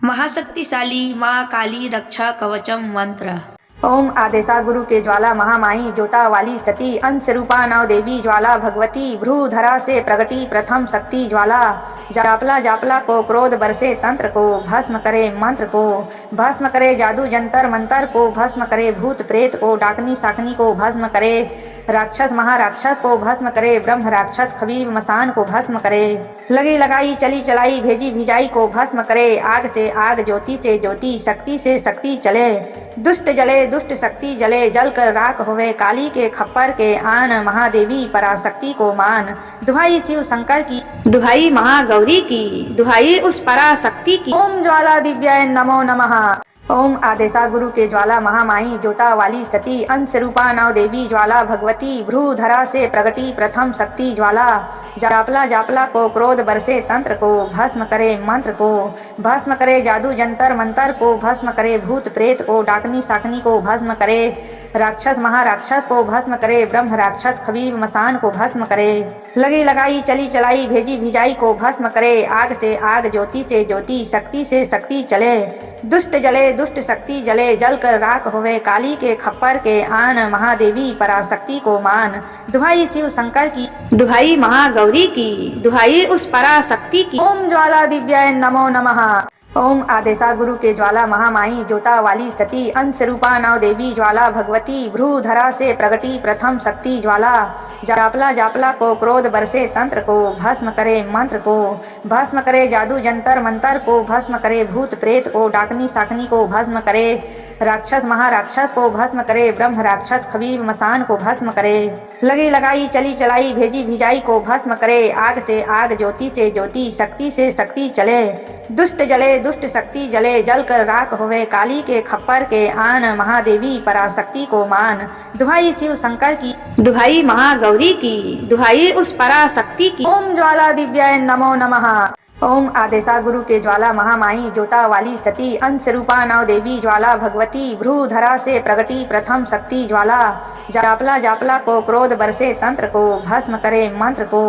महाशक्तिशाली माँ काली रक्षा कवचम मंत्र। ओम आदेशा गुरु के ज्वाला महामाई जोता वाली सती अंश रूपा नव देवी ज्वाला भगवती भ्रूधरा से प्रगटी प्रथम शक्ति ज्वाला। जापला जापला को क्रोध बरसे तंत्र को भस्म करे मंत्र को भस्म करे जादू जंतर मंतर को भस्म करे भूत प्रेत को डाकनी साकनी को भस्म करे राक्षस महाराक्षस को भस्म करे ब्रह्म राक्षस खबीब मसान को भस्म करे लगी लगाई चली चलाई भेजी भिजाई को भस्म करे आग से आग ज्योति से ज्योति शक्ति से शक्ति चले दुष्ट जले दुष्ट शक्ति जले जल कर राख होवे काली के खप्पर के आन महादेवी पराशक्ति को मान दुहाई शिव शंकर की दुहाई महागौरी की दुहाई उस पराशक्ति की। ओम ज्वाला दिव्याय नमो नमः। ओम आदेशा गुरु के ज्वाला महामाई जोता वाली सती अंश रूपा नव देवी ज्वाला भगवती भ्रूधरा से प्रगटी प्रथम शक्ति ज्वाला। जापला जापला को क्रोध बरसे तंत्र को भस्म करे मंत्र को भस्म करे जादू जंतर मंतर को भस्म करे भूत प्रेत को डाकनी साकनी को भस्म करे राक्षस महाराक्षस को भस्म करे ब्रह्म राक्षस खबीब मसान को भस्म करे लगी लगाई चली चलाई भेजी भिजाई को भस्म करे आग से आग ज्योति से ज्योति शक्ति से शक्ति चले दुष्ट जले दुष्ट शक्ति जले जल कर राख होवे काली के खप्पर के आन महादेवी पराशक्ति को मान दुहाई शिव शंकर की दुहाई महागौरी की दुहाई उस पराशक्ति की। ओम ज्वाला दिव्याय नमो नमः। ओम आदेशा गुरु के ज्वाला महामाई जोता वाली सती अंश रूपा नव देवी ज्वाला भगवती भ्रूधरा से प्रगटी प्रथम शक्ति ज्वाला। जापला जापला को क्रोध बरसे तंत्र को भस्म करे मंत्र को भस्म करे जादू जंतर मंतर को भस्म करे भूत प्रेत को डाकनी साकनी को भस्म करे राक्षस महाराक्षस को भस्म करे ब्रह्म राक्षस खबीब मसान को भस्म करे लगी लगाई चली चलाई भेजी भिजाई को भस्म करे आग से आग ज्योति से ज्योति शक्ति से शक्ति चले दुष्ट जले दुष्ट शक्ति जले जल कर राख होवे काली के खप्पर के आन महादेवी पराशक्ति को मान दुहाई शिव शंकर की दुहाई महागौरी की दुहाई उस पराशक्ति की। ओम ज्वाला दिव्याय नमो नमः। ओम आदेशा गुरु के ज्वाला महामाई जोता वाली सती अंश रूपा नव देवी ज्वाला भगवती भ्रूधरा से प्रगटी प्रथम शक्ति ज्वाला। जापला जापला को क्रोध बरसे तंत्र को भस्म करे मंत्र को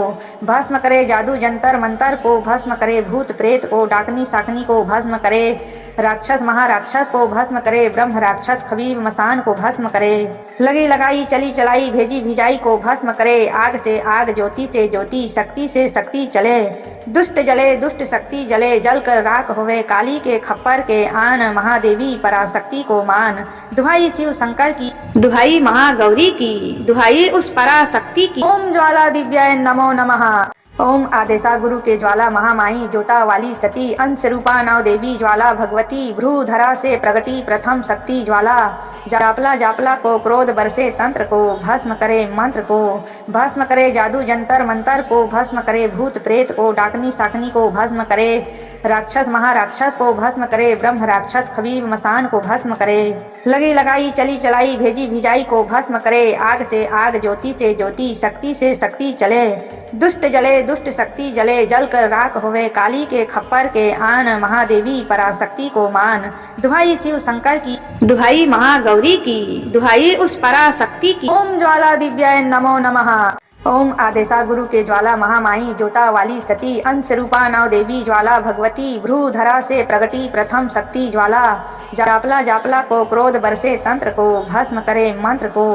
भस्म करे जादू जंतर मंतर को भस्म करे भूत प्रेत को डाकनी साकनी को भस्म करे राक्षस महाराक्षस को भस्म करे ब्रह्म राक्षस खबीब मसान को भस्म करे लगी लगाई चली चलाई भेजी भिजाई को भस्म करे आग से आग ज्योति से ज्योति शक्ति से शक्ति चले दुष्ट जले दुष्ट शक्ति जले जल कर राख होवे काली के खप्पर के आन महादेवी पराशक्ति को मान दुहाई शिव शंकर की दुहाई महागौरी की दुहाई उस पराशक्ति की। ओम ज्वाला दिव्याय नमो नमः। ओम आदेशा गुरु के ज्वाला महामाई जोता वाली सती अंश रूपा नव देवी ज्वाला भगवती भ्रूधरा से प्रगटी प्रथम शक्ति ज्वाला। जापला जापला को क्रोध बरसे तंत्र को भस्म करे मंत्र को भस्म करे जादू जंतर मंतर को भस्म करे भूत प्रेत को डाकनी साकनी को भस्म करे राक्षस महाराक्षस को भस्म करे ब्रह्म राक्षस खबीब मसान को भस्म करे लगी लगाई चली चलाई भेजी भिजाई को भस्म करे आग से आग ज्योति से ज्योति शक्ति से शक्ति चले दुष्ट जले दुष्ट शक्ति जले जल कर राख होवे काली के खप्पर के आन महादेवी पराशक्ति को मान दुहाई शिव शंकर की दुहाई महागौरी की दुहाई उस पराशक्ति की। ओम ज्वाला दिव्याय नमो नमः। ओम आदेशा गुरु के ज्वाला महामाई जोता वाली सती अंश रूपा नव देवी ज्वाला भगवती भ्रूधरा से प्रगटी प्रथम शक्ति ज्वाला। जापला जापला को क्रोध बरसे तंत्र को भस्म करे मंत्र को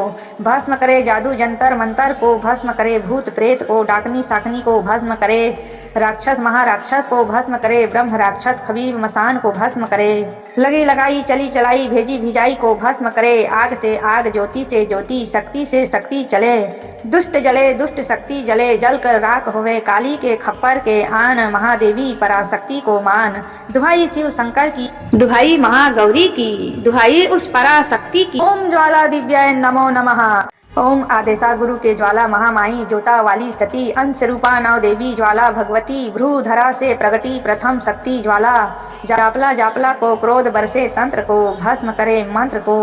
भस्म करे जादू जंतर मंतर को भस्म करे भूत प्रेत को डाकनी साकनी को भस्म करे राक्षस महाराक्षस को भस्म करे ब्रह्म राक्षस खबीब मसान को भस्म करे लगी लगाई चली चलाई भेजी भिजाई को भस्म करे आग से आग ज्योति से ज्योति शक्ति से शक्ति चले दुष्ट जले दुष्ट शक्ति जले जल कर राख होवे काली के खप्पर के आन महादेवी पराशक्ति को मान दुहाई शिव शंकर की दुहाई महागौरी की दुहाई उस पराशक्ति की। ओम ज्वाला दिव्याय नमो नमः। ओम आदेशा गुरु के ज्वाला महामाई जोता वाली सती अंश रूपा नव देवी ज्वाला भगवती भ्रूधरा से प्रगटी प्रथम शक्ति ज्वाला। जापला जापला को क्रोध बरसे तंत्र को भस्म करे मंत्र को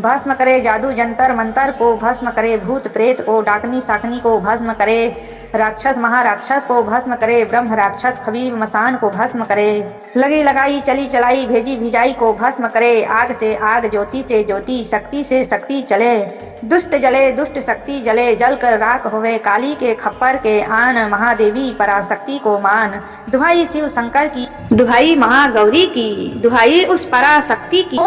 भस्म करे जादू जंतर मंतर को भस्म करे भूत प्रेत को डाकनी साकनी को भस्म करे राक्षस महाराक्षस को भस्म करे, ब्रह्म राक्षस खबीब मसान को भस्म करे। लगी लगाई चली चलाई भेजी भिजाई को भस्म करे, आग से आग ज्योति से ज्योति शक्ति से शक्ति चले। दुष्ट जले दुष्ट शक्ति जले, जल कर राख होवे काली के खप्पर के आन, महादेवी पराशक्ति को मान। दुहाई शिव शंकर की, दुहाई महागौरी की, दुहाई उस पराशक्ति की।